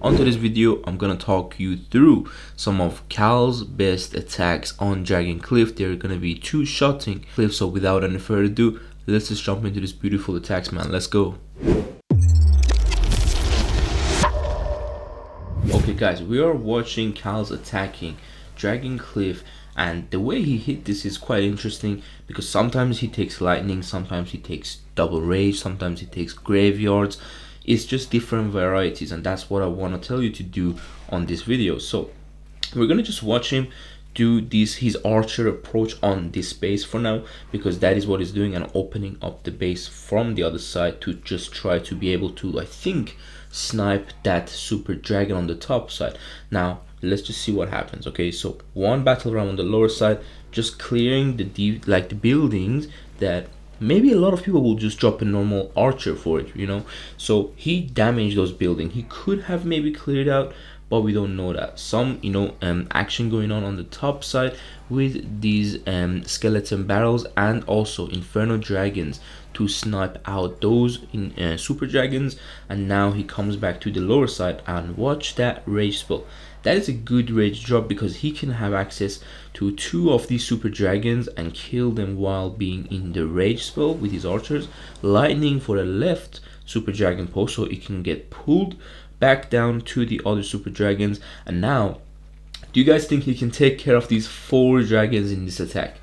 On today's video, I'm gonna talk you through some of Cal's best attacks on Dragon Cliff. There are gonna be two shotting cliffs, so without any further ado, let's just jump into this beautiful attacks, man. Let's go. Okay guys, we are watching Cal's attacking Dragon Cliff, and the way he hit this is quite interesting because sometimes he takes lightning, sometimes he takes double rage, sometimes he takes graveyards. It's just different varieties, and that's what I want to tell you to do on this video. So we're gonna just watch him do his archer approach on this base for now, because that is what he's doing, and opening up the base from the other side to just try to be able to, I think, snipe that super dragon on the top side. Now let's just see what happens. Okay, so one battle ram on the lower side, just clearing the the buildings that maybe a lot of people will just drop a normal archer for it, you know. So he damaged those buildings. He could have maybe cleared out, but we don't know that. Some action going on the top side with these skeleton barrels and also inferno dragons to snipe out those super dragons. And now he comes back to the lower side, and watch that rage spell. That is a good rage drop because he can have access to two of these super dragons and kill them while being in the rage spell with his archers. Lightning for the left super dragon post, so it can get pulled back down to the other super dragons. And now, do you guys think he can take care of these 4 dragons in this attack?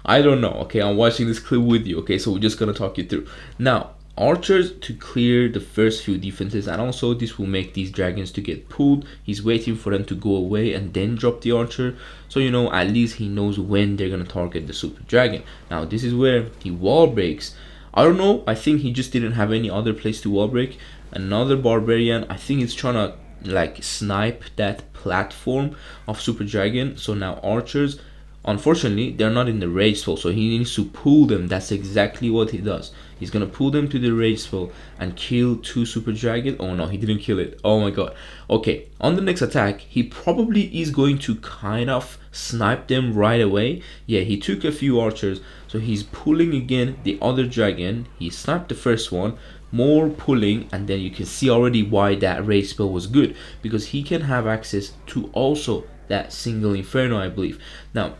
I don't know. Okay, I'm watching this clip with you. Okay, so we're just gonna talk you through now. Archers to clear the first few defenses, and also this will make these dragons to get pulled. He's waiting for them to go away and then drop the archer, so you know, at least he knows when they're gonna target the super dragon. Now this is where he wall breaks. I don't know, I think he just didn't have any other place to wall break. Another barbarian, I think he's trying to like snipe that platform of super dragon. So now archers, unfortunately, they're not in the rage spell, so he needs to pull them. That's exactly what he does. He's gonna pull them to the rage spell and kill 2 super dragons. Oh no, he didn't kill it. Oh my god. Okay, on the next attack, he probably is going to kind of snipe them right away. Yeah, he took a few archers, so he's pulling again the other dragon. He sniped the first one, more pulling, and then you can see already why that rage spell was good, because he can have access to also that single inferno, I believe. Now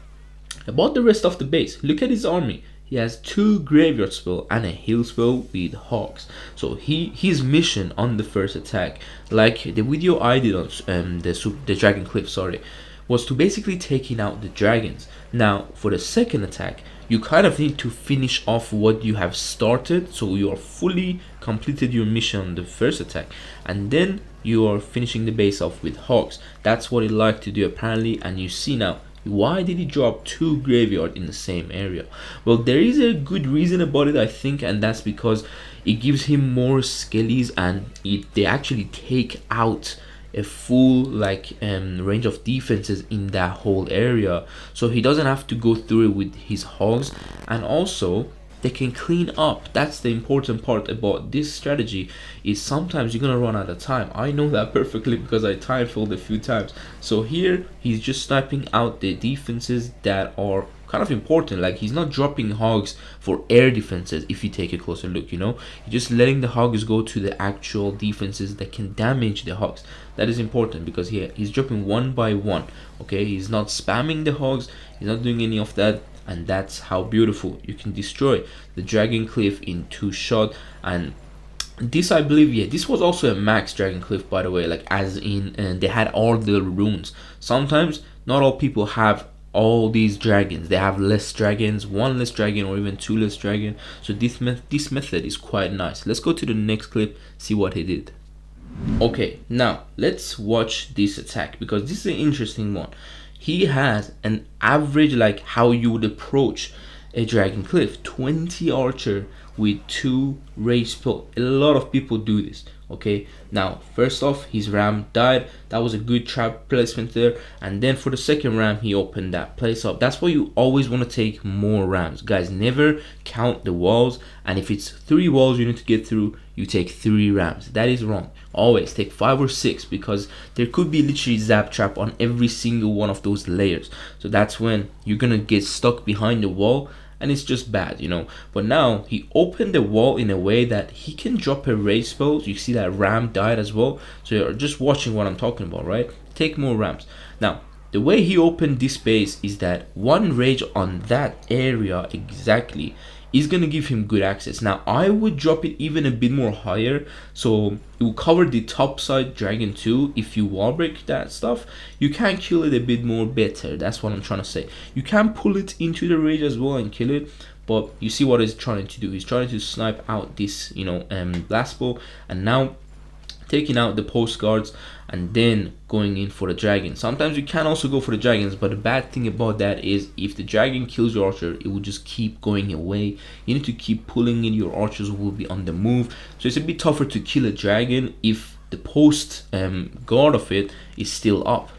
about the rest of the base, look at his army. He has 2 graveyard spell and a heal spell with hawks. So his mission on the first attack, like the video I did on the Dragon Cliff, sorry, was to basically taking out the dragons. Now for the second attack, you kind of need to finish off what you have started, so you are fully completed your mission on the first attack, and then you are finishing the base off with hawks. That's what he liked to do apparently. And you see now, why did he drop 2 graveyard in the same area? Well, there is a good reason about it, I think, and that's because it gives him more skellies, and they actually take out a full range of defenses in that whole area, so he doesn't have to go through it with his hogs. And also they can clean up. That's the important part about this strategy, is sometimes you're gonna run out of time. I know that perfectly because I time filled a few times. So here he's just sniping out the defenses that are kind of important. Like, he's not dropping hogs for air defenses. If you take a closer look, you know, you're just letting the hogs go to the actual defenses that can damage the hogs. That is important because he's dropping one by one. Okay, he's not spamming the hogs, he's not doing any of that. And that's how beautiful you can destroy the Dragon Cliff in 2 shots. And this, I believe, yeah, this was also a max Dragon Cliff, by the way, like as in they had all the runes. Sometimes not all people have all these dragons. They have less dragons, 1 less dragon, or even 2 less dragon. So this method is quite nice. Let's go to the next clip, see what he did. Okay, now let's watch this attack because this is an interesting one. He has an average, like how you would approach a Dragon Cliff, 20 archer with 2 rage spell. A lot of people do this. Okay, now first off, his ram died. That was a good trap placement there. And then for the second ram, he opened that place up. That's why you always want to take more rams, guys. Never count the walls, and if it's 3 walls you need to get through, you take 3 rams. That is wrong. Always take 5 or 6, because there could be literally zap trap on every single one of those layers. So that's when you're gonna get stuck behind the wall, and it's just bad, But now he opened the wall in a way that he can drop a rage spell. You see that ram died as well, so you're just watching what I'm talking about, right? Take more rams. Now the way he opened this base is that one rage on that area exactly is gonna give him good access. Now I would drop it even a bit more higher, so it will cover the top side dragon too. If you wall break that stuff, you can kill it a bit more better. That's what I'm trying to say. You can pull it into the rage as well and kill it, but you see what he's trying to do. He's trying to snipe out this blast bow, and now taking out the postcards and then going in for the dragon. Sometimes you can also go for the dragons, but the bad thing about that is if the dragon kills your archer, it will just keep going away. You need to keep pulling in. Your archers will be on the move, so it's a bit tougher to kill a dragon if the post guard of it is still up,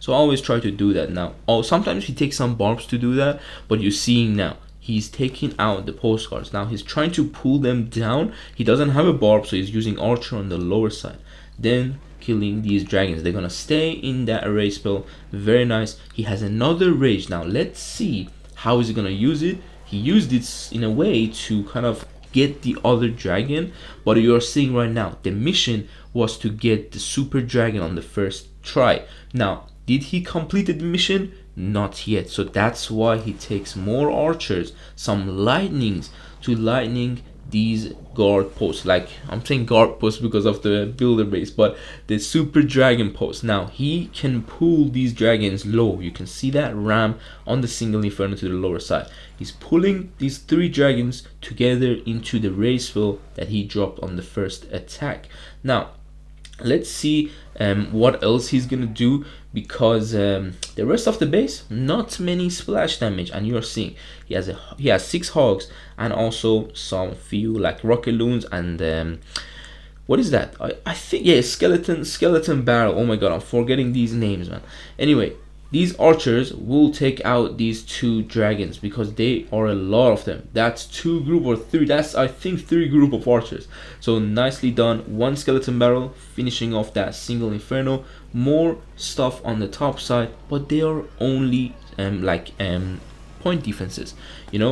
so always try to do that. Now sometimes he takes some barbs to do that, but you're seeing now he's taking out the postcards. Now he's trying to pull them down. He doesn't have a barb, so he's using archer on the lower side, then killing these dragons. They're gonna stay in that array spell. Very nice. He has another rage. Now let's see how is he gonna use it. He used it in a way to kind of get the other dragon, but you're seeing right now the mission was to get the super dragon on the first try. Now did he complete the mission? Not yet, so that's why he takes more archers, some lightnings to lightning these guard posts. Like I'm saying guard posts because of the builder base, but the super dragon post. Now he can pull these dragons low. You can see that ram on the single inferno to the lower side. He's pulling these 3 dragons together into the raceville that he dropped on the first attack. Now let's see what else he's gonna do, because the rest of the base, not many splash damage, and you're seeing he has 6 hogs and also some few like rocket loons and what is that? I think, yeah, skeleton barrel. Oh my god, I'm forgetting these names, man. Anyway, these archers will take out these 2 dragons because they are a lot of them. That's 2 group or 3. That's I think 3 group of archers. So nicely done. 1 skeleton barrel finishing off that single inferno. More stuff on the top side, but they are only point defenses,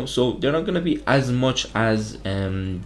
so they're not gonna be as much as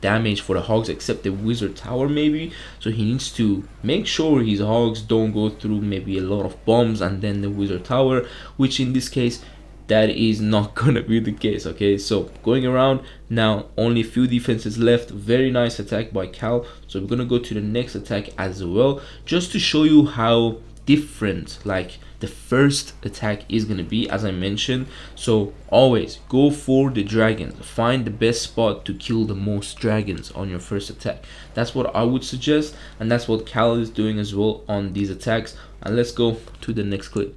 damage for the hogs, except the wizard tower maybe. So he needs to make sure his hogs don't go through maybe a lot of bombs and then the wizard tower, which in this case that is not gonna be the case. Okay, so going around now, only a few defenses left. Very nice attack by Cal. So we're gonna go to the next attack as well, just to show you how different like the first attack is gonna be, as I mentioned. So always go for the dragons. Find the best spot to kill the most dragons on your first attack. That's what I would suggest, and that's what Cal is doing as well on these attacks. And let's go to the next clip.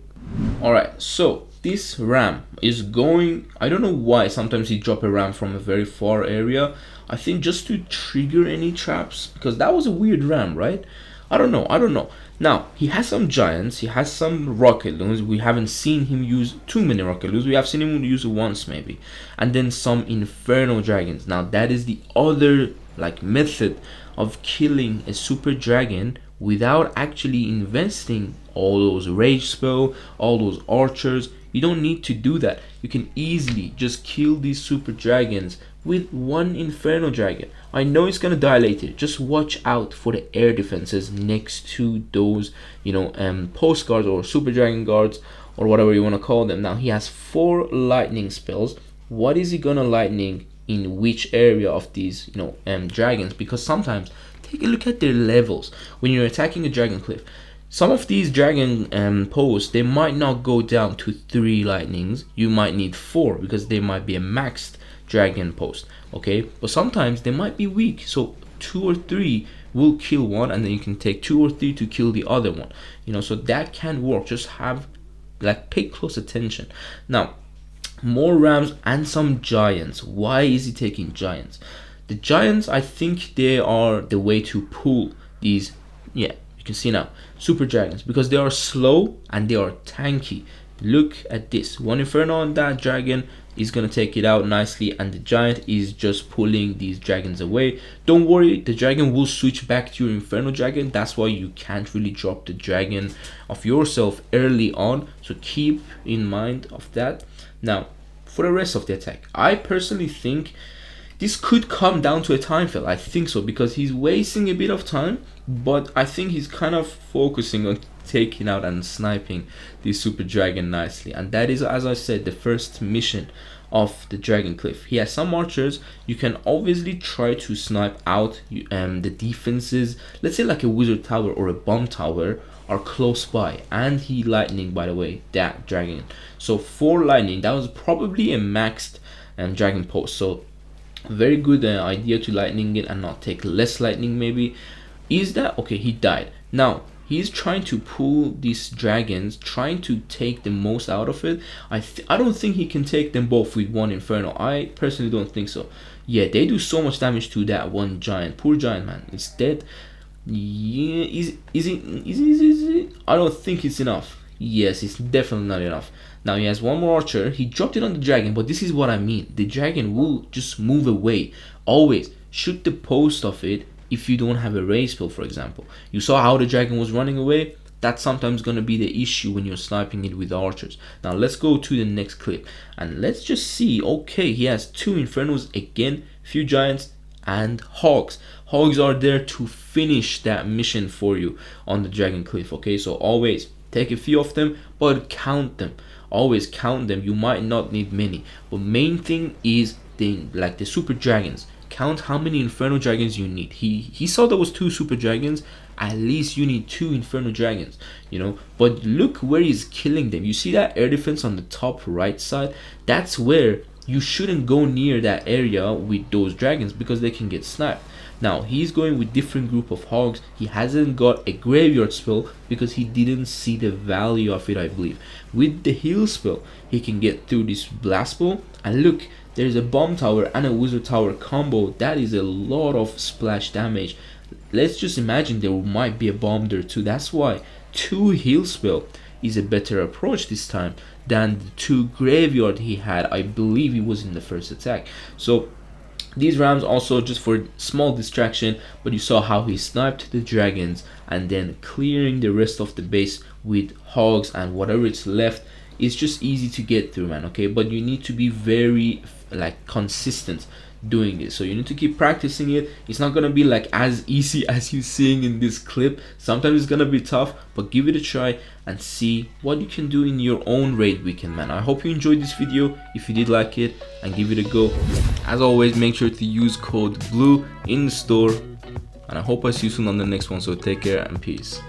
Alright, so this ram is going, I don't know why sometimes he drop a ram from a very far area. I think just to trigger any traps, because that was a weird ram, right? I don't know. Now he has some giants, he has some rocket loons. We haven't seen him use too many rocket loons. We have seen him use it once maybe, and then some inferno dragons. Now that is the other like method of killing a super dragon without actually investing all those rage spell, all those archers. You don't need to do that. You can easily just kill these super dragons with 1 inferno dragon. I know it's gonna die later. Just watch out for the air defenses next to those post guards or super dragon guards or whatever you want to call them. Now he has 4 lightning spells. What is he gonna lightning in which area of these dragons? Because sometimes take a look at their levels when you're attacking a dragon cliff. Some of these dragon posts, they might not go down to 3 lightnings. You might need 4 because they might be a maxed dragon post, okay? But sometimes they might be weak, so 2 or 3 will kill one, and then you can take 2 or 3 to kill the other one, so that can work. Just have pay close attention. Now more rams and some giants. Why is he taking giants? The giants, I think they are the way to pull these, yeah, you can see now, super dragons, because they are slow and they are tanky. Look at this. 1 inferno on that dragon is gonna take it out nicely, and the giant is just pulling these dragons away. Don't worry, the dragon will switch back to your inferno dragon. That's why you can't really drop the dragon of yourself early on, so keep in mind of that. Now for the rest of the attack. I personally think this could come down to a time fail. I think so, because he's wasting a bit of time, but I think he's kind of focusing on taking out and sniping the super dragon nicely. And that is, as I said, the first mission of the dragon cliff. He has some archers. You can obviously try to snipe out the defenses. Let's say like a wizard tower or a bomb tower are close by, and he lightning, by the way, that dragon. So 4 lightning, that was probably a maxed dragon post. So very good idea to lightning it and not take less lightning. Maybe is that okay? He died. Now he's trying to pull these dragons, trying to take the most out of it. I don't think he can take them both with one inferno. I personally don't think so. Yeah, they do so much damage to that one giant. Poor giant, man, it's dead. Yeah, is it? I don't think it's enough. Yes, it's definitely not enough. Now he has one more archer. He dropped it on the dragon, but this is what I mean. The dragon will just move away. Always shoot the post of it if you don't have a raise spell, for example. You saw how the dragon was running away. That's sometimes going to be the issue when you're sniping it with archers. Now let's go to the next clip and let's just see. Okay, he has 2 infernos again, few giants and hogs. Hogs are there to finish that mission for you on the dragon cliff. Okay, so always take a few of them, but count them. Always count them. You might not need many, but main thing is the super dragons. Count how many inferno dragons you need. He saw there was 2 super dragons. At least you need 2 inferno dragons, you know. But look where he's killing them. You see that air defense on the top right side? That's where you shouldn't go near that area with those dragons, because they can get sniped. Now he's going with different group of hogs. He hasn't got a graveyard spell because he didn't see the value of it, I believe. With the heal spell, he can get through this blast ball. And look, there's a bomb tower and a wizard tower combo. That is a lot of splash damage. Let's just imagine there might be a bomb there too. That's why 2 heal spell is a better approach this time than the 2 graveyard he had. I believe he was in the first attack. So these rams also just for small distraction, but you saw how he sniped the dragons and then clearing the rest of the base with hogs and whatever it's left. It's just easy to get through, man. Okay, but you need to be very consistent doing this, so you need to keep practicing it. It's not gonna be like as easy as you seeing in this clip. Sometimes it's gonna be tough, but give it a try and see what you can do in your own raid weekend, man. I hope you enjoyed this video. If you did like it, and give it a go. As always, make sure to use code BLUE in the store, and I hope I see you soon on the next one. So take care and peace.